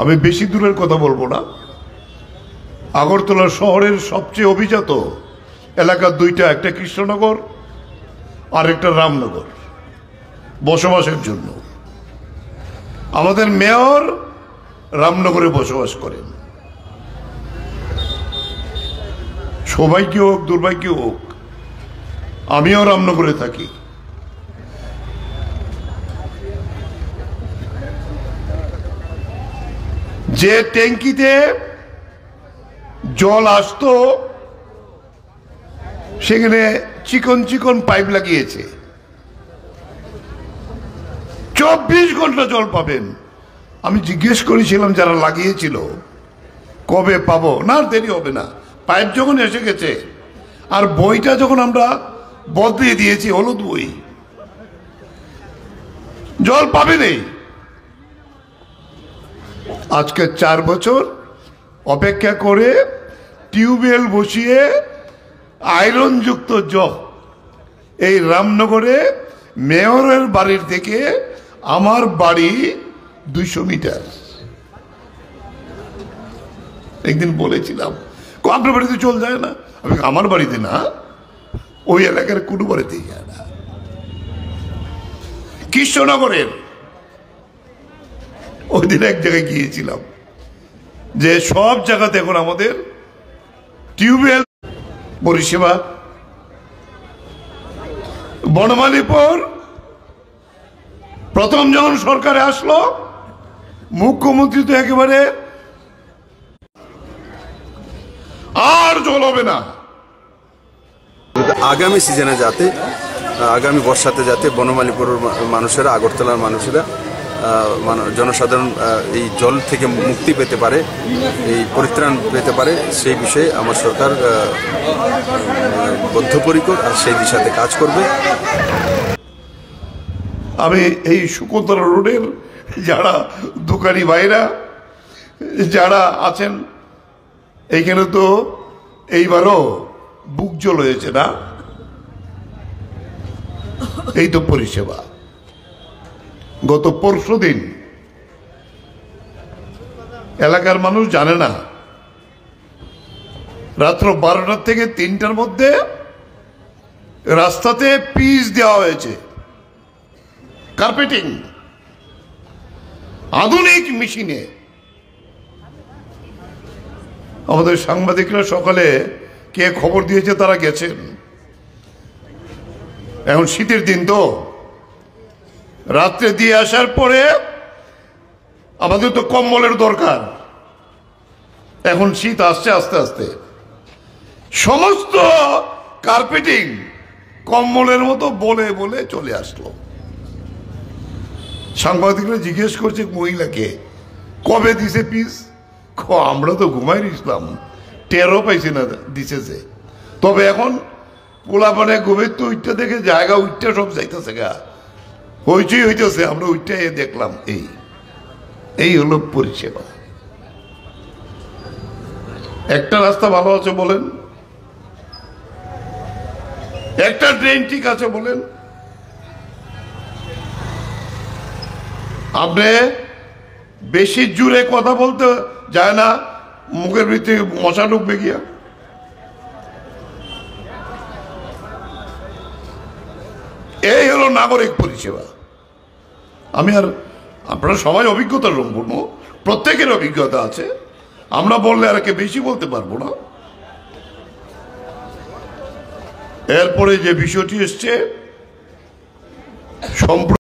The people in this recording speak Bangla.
আমি বেশি দূরের কথা বলবো না। আগরতলা শহরের সবচেয়ে অভিজাত এলাকা দুইটা, একটা কৃষ্ণনগর আর একটা রামনগর, বসবাসের জন্য। আমাদের মেয়র রামনগরে বসবাস করেন। সৌভাগ্য হোক দুর্ভাগ্য হোক, আমিও রামনগরে থাকি। যে ট্যাঙ্কিতে জল আসতো সেখানে চিকন চিকন পাইপ লাগিয়েছে, 24 ঘন্টা জল পাবেন। আমি জিজ্ঞেস করেছিলাম যারা লাগিয়েছিল কবে পাবো, না দেরি হবে না, পাইপ যখন এসে গেছে। আর বইটা যখন আমরা বদলিয়ে দিয়েছি, হলুদ বই, জল পাবে নেই। আজকে 4 বছর অপেক্ষা করে টিউবওয়েল বসিয়ে আয়রন যুক্ত জল এই রামনগরে মেয়রের বাড়ির থেকে আমার বাড়ি 200 মিটার। একদিন বলেছিলাম আপনার বাড়িতে চল যায় না, আমি আমার বাড়িতে না, ওই এলাকার কোনো বাড়িতেই যায় না। কৃষ্ণনগরের ওই দিন এক জায়গায় গিয়েছিলাম, যে সব জায়গাতে এখন আমাদের টিউবওয়েল পরিষেবা। বনমালীপুর প্রথম যখন সরকারে আসলো, মুখ্যমন্ত্রী তো একেবারে আর জল হবে না। আগামী সিজনে যাতে, আগামী বর্ষাতে যাতে বনমালীপুরের মানুষেরা, আগরতলার মানুষেরা, জনসাধারণ এই জল থেকে মুক্তি পেতে পারে, এই পরিত্রাণ পেতে পারে, সেই বিষয়ে আমার সরকার বদ্ধপরিকর আর সেই দিশাতে কাজ করবে। আমি এই শকুন্তলা রোডের যারা দোকানি ভাইরা যারা আছেন, এইখানে তো এইবারও বুক জল হয়েছে না, এই তো পরিষেবা। গত পরশুদিন এলাকার মানুষ জানে না, রাত্র 12টা থেকে 3টার মধ্যে রাস্তাতে পিচ দেওয়া হয়েছে, কার্পেটিং, আধুনিক মেশিনে। আমাদের সাংবাদিকরা সকালে কে খবর দিয়েছে তারা গেছেন। এখন শীতের দিন তো, রাত্রে দিয়ে আসার পরে আমাদের তো কম্বলের দরকার। এখন শীত আসছে আস্তে আস্তে, সমস্ত কার্পেটিং কম্বলের মতো বলে বলে চলে আসলো। সাংবাদিকরা জিজ্ঞেস করছে মহিলাকে কবে দিছে পিস, আমরা তো ঘুমাই নিছিলাম, টেরও পাইছি না দিছে যে। তবে এখন পোলাপানে ঘুমের তো উঠতে দেখে জায়গা উঠতে সব যাইতেছে গা, হইচই হইতেছে, আমরা উঠতে দেখলাম। এই হলো পরিষেবা। একটা রাস্তা ভালো আছে বলেন, একটা ট্রেন ঠিক আছে বলেন। আপনি বেশি জোরে কথা বলতে যায় না, মুখের ভিতরে মশা ঢুকবে গিয়া। এই হলো নাগরিক পরিষেবা। আমি আর আপনারা সবাই অভিজ্ঞতা সম্পূর্ণ, প্রত্যেকের অভিজ্ঞতা আছে, আমরা বললে আর কে বেশি বলতে পারবো না। এরপরে যে বিষয়টি এসছে